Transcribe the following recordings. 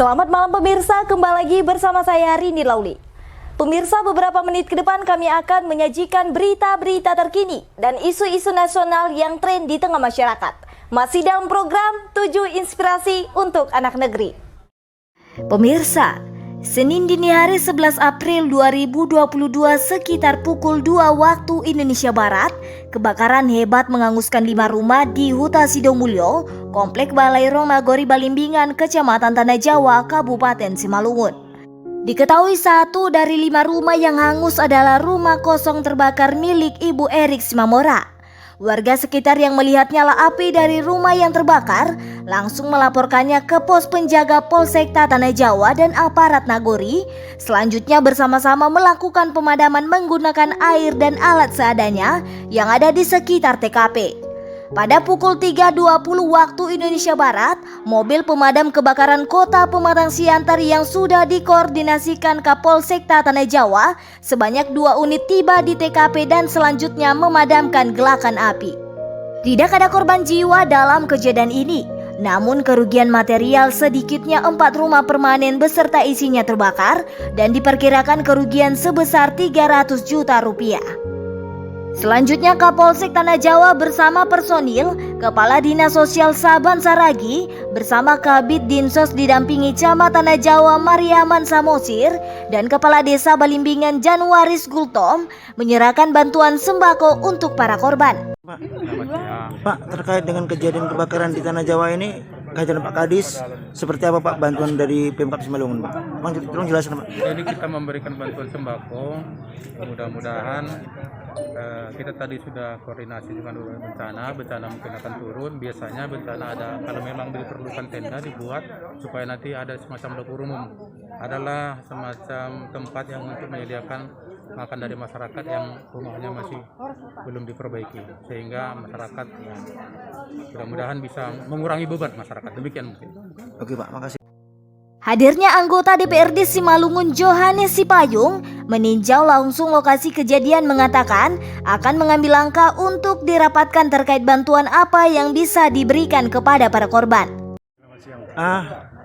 Selamat malam pemirsa, kembali lagi bersama saya Rini Lauli. Pemirsa, beberapa menit ke depan kami akan menyajikan berita-berita terkini dan isu-isu nasional yang tren di tengah masyarakat. Masih dalam program 7 Inspirasi untuk Anak Negeri. Pemirsa, Senin dini hari 11 April 2022 sekitar pukul 2 waktu Indonesia Barat, kebakaran hebat menghanguskan 5 rumah di Huta Sidomulyo, Komplek Balai Rong Nagori Balimbingan, Kecamatan Tanah Jawa, Kabupaten Simalungun. Diketahui 1 dari 5 rumah yang hangus adalah rumah kosong terbakar milik Ibu Erik Simamora. Warga sekitar yang melihat nyala api dari rumah yang terbakar langsung melaporkannya ke pos penjaga Polsekta Tanah Jawa dan aparat Nagori. Selanjutnya bersama-sama melakukan pemadaman menggunakan air dan alat seadanya yang ada di sekitar TKP. Pada pukul 3.20 waktu Indonesia Barat, mobil pemadam kebakaran Kota Pematang Siantar yang sudah dikoordinasikan Kapolsekta Tanah Jawa sebanyak 2 unit tiba di TKP dan selanjutnya memadamkan gelakan api. Tidak ada korban jiwa dalam kejadian ini, namun kerugian material sedikitnya 4 rumah permanen beserta isinya terbakar dan diperkirakan kerugian sebesar 300 juta rupiah. Selanjutnya Kapolsek Tanah Jawa bersama personil, Kepala Dinas Sosial Saban Saragi bersama Kabid Dinsos didampingi Camat Tanah Jawa Mariaman Samosir dan Kepala Desa Balimbingan Januaris Gultom menyerahkan bantuan sembako untuk para korban. Pak, terkait dengan kejadian kebakaran di Tanah Jawa ini, kehadiran Pak Kadis, seperti apa Pak bantuan dari Pemkab Simalungun Pak? Tolong jelaskan Pak. Jadi kita memberikan bantuan sembako, mudah-mudahan kita tadi sudah koordinasi dengan bencana mungkin akan turun. Biasanya bencana ada, kalau memang diperlukan tenda dibuat supaya nanti ada semacam dapur umum, adalah semacam tempat yang untuk menyediakan makan dari masyarakat yang rumahnya masih belum diperbaiki, sehingga masyarakat mudah-mudahan bisa mengurangi beban masyarakat. Demikian mungkin. Oke Pak, makasih. Hadirnya anggota DPRD Simalungun Johannes Sipayung meninjau langsung lokasi kejadian mengatakan akan mengambil langkah untuk dirapatkan terkait bantuan apa yang bisa diberikan kepada para korban.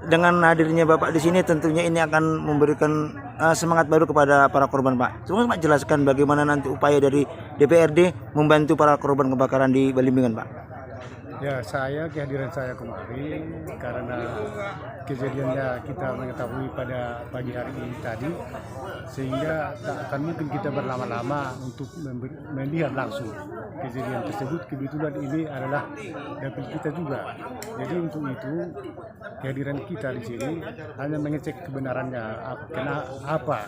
Dengan hadirnya Bapak di sini tentunya ini akan memberikan semangat baru kepada para korban Pak. Cuma Pak jelaskan bagaimana nanti upaya dari DPRD membantu para korban kebakaran di Balimbingan Pak. Ya, kehadiran saya kemari karena kejadiannya kita mengetahui pada pagi hari ini tadi, sehingga tak akan mungkin kita berlama-lama untuk melihat langsung kejadian tersebut. Kebetulan ini adalah dapil kita juga, jadi untuk itu kehadiran kita di sini hanya mengecek kebenarannya apa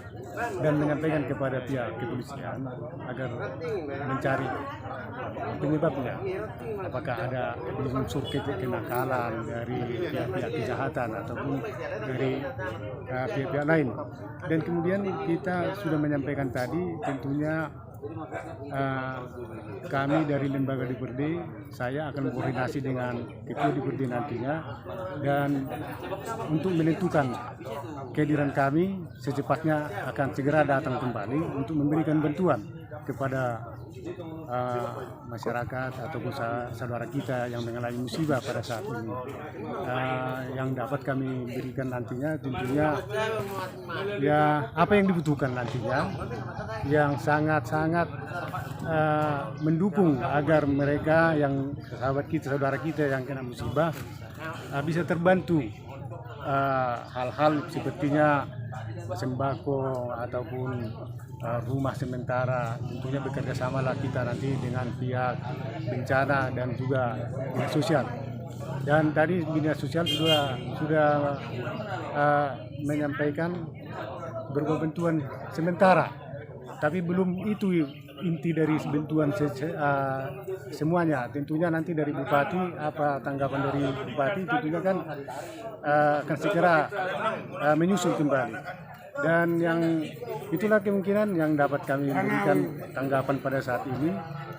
dan menyampaikan kepada pihak kepolisian agar mencari penyebabnya, apakah ada unsur kenakalan dari pihak-pihak kejahatan ataupun dari pihak-pihak lain. Dan kemudian kita sudah menyampaikan tadi, tentunya kami dari lembaga DPRD, saya akan koordinasi dengan ketua DPRD nantinya, dan untuk menentukan kehadiran kami secepatnya akan segera datang kembali untuk memberikan bantuan kepada masyarakat ataupun saudara kita yang mengalami musibah pada saat ini. Yang dapat kami berikan nantinya tentunya ya apa yang dibutuhkan nantinya, yang sangat-sangat mendukung agar mereka yang sahabat kita, saudara kita yang kena musibah bisa terbantu hal-hal sepertinya sembako ataupun rumah sementara. Tentunya bekerja sama lah kita nanti dengan pihak bencana dan juga dinas sosial. Dan tadi dinas sosial sudah menyampaikan berupa bantuan sementara, tapi belum itu inti dari bantuan semuanya. Tentunya nanti dari Bupati, apa tanggapan dari Bupati, tentunya kan akan segera menyusul kembali. Dan yang itulah kemungkinan yang dapat kami berikan tanggapan pada saat ini,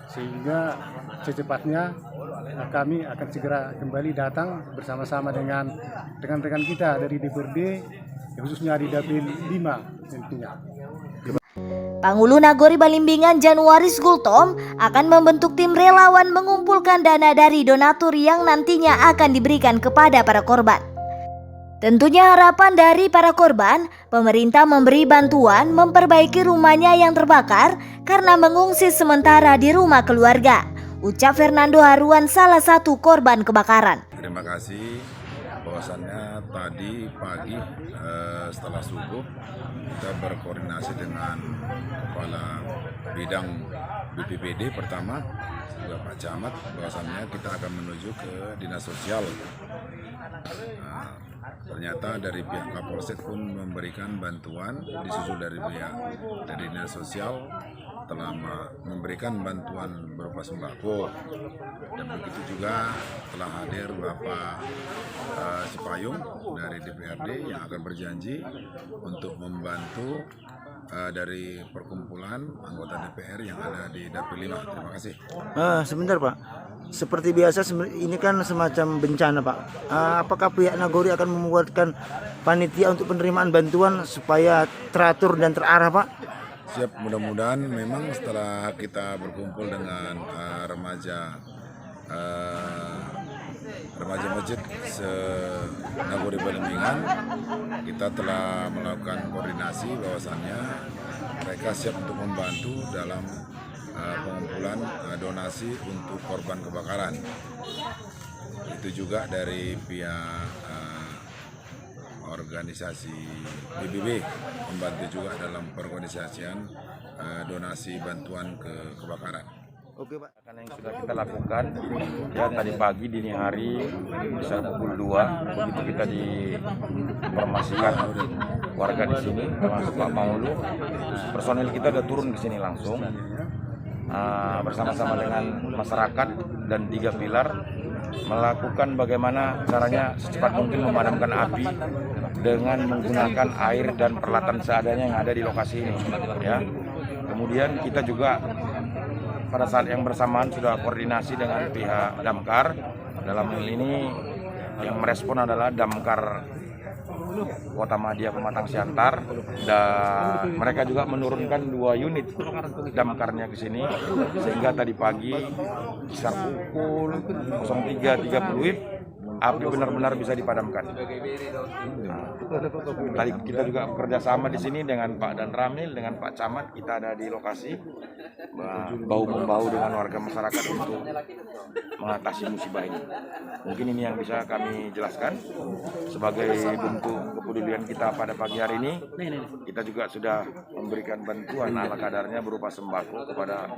sehingga secepatnya kami akan segera kembali datang bersama-sama dengan rekan-rekan kita dari DPRD, khususnya di Dapil 5 tentunya. Panghulu Nagori Balimbingan Januaris Gultom akan membentuk tim relawan mengumpulkan dana dari donatur yang nantinya akan diberikan kepada para korban. Tentunya harapan dari para korban, pemerintah memberi bantuan memperbaiki rumahnya yang terbakar karena mengungsi sementara di rumah keluarga. Ucap Fernando Haruan, salah satu korban kebakaran. Terima kasih. Bahwasannya tadi pagi setelah subuh kita berkoordinasi dengan kepala bidang BPBD pertama juga Pak Camat, bahwasannya kita akan menuju ke dinas sosial. Ternyata dari pihak Kapolsek pun memberikan bantuan, disusul dari pihak dari dinas sosial telah memberikan bantuan berupa sembako, dan begitu juga telah hadir Bapak Cipayung dari DPRD yang akan berjanji untuk membantu dari perkumpulan anggota DPR yang ada di Dapil 5. Terima kasih. Sebentar Pak, seperti biasa ini kan semacam bencana Pak. Apakah pihak Nagori akan membuatkan panitia untuk penerimaan bantuan supaya teratur dan terarah Pak? Siap, mudah-mudahan memang setelah kita berkumpul dengan remaja masjid se-Nagori Balimbingan, kita telah melakukan koordinasi bahwasannya mereka siap untuk membantu dalam pengumpulan donasi untuk korban kebakaran. Itu juga dari pihak organisasi PBB membantu juga dalam perorganisasian donasi bantuan ke kebakaran. Oke Pak. Karena yang sudah kita lakukan ya tadi pagi dini hari bisa pukul 2 begitu kita diinformasikan warga di sini termasuk Pak Maulu, personil kita sudah turun ke sini langsung bersama-sama dengan masyarakat dan 3 pilar melakukan bagaimana caranya secepat mungkin memadamkan api dengan menggunakan air dan peralatan seadanya yang ada di lokasi ini ya. Kemudian kita juga pada saat yang bersamaan sudah koordinasi dengan pihak Damkar. Dalam hal ini yang merespon adalah Damkar Kota Madya Pematang Siantar, dan mereka juga menurunkan 2 unit damkarnya ke sini sehingga tadi pagi sekitar pukul 03.30 api benar-benar bisa dipadamkan. Tadi kita juga bekerja sama di sini dengan Pak Dan Ramil, dengan Pak Camat, kita ada di lokasi bahu-membahu dengan warga masyarakat untuk mengatasi musibah ini. Mungkin ini yang bisa kami jelaskan sebagai bentuk kepedulian kita pada pagi hari ini. Kita juga sudah memberikan bantuan ala kadarnya berupa sembako kepada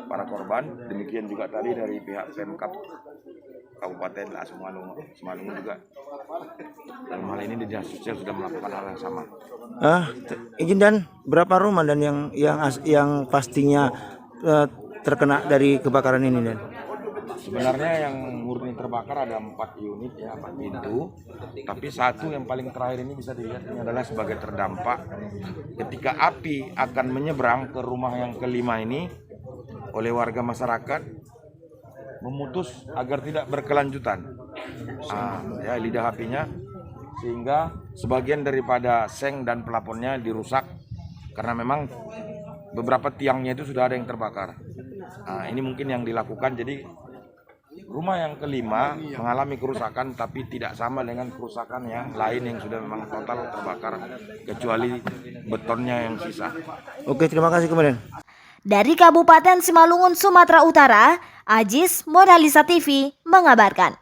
para korban. Demikian juga tadi dari pihak Pemkab Kabupaten Simalungun juga. Dalam hal ini dinas sosial sudah melakukan hal yang sama. Izin dan berapa rumah dan yang pastinya terkena dari kebakaran ini dan? Sebenarnya yang murni terbakar ada 4 unit ya, 4 pintu. Tapi satu yang paling terakhir ini bisa dilihat ini adalah sebagai terdampak ketika api akan menyeberang ke rumah yang kelima ini oleh warga masyarakat memutus agar tidak berkelanjutan ya lidah apinya, sehingga sebagian daripada seng dan pelafonnya dirusak karena memang beberapa tiangnya itu sudah ada yang terbakar. Ini mungkin yang dilakukan, jadi rumah yang kelima mengalami kerusakan tapi tidak sama dengan kerusakan yang lain yang sudah memang total terbakar kecuali betonnya yang sisa. Oke, terima kasih kemudian. Dari Kabupaten Simalungun, Sumatera Utara, Ajis, Monalisa TV mengabarkan.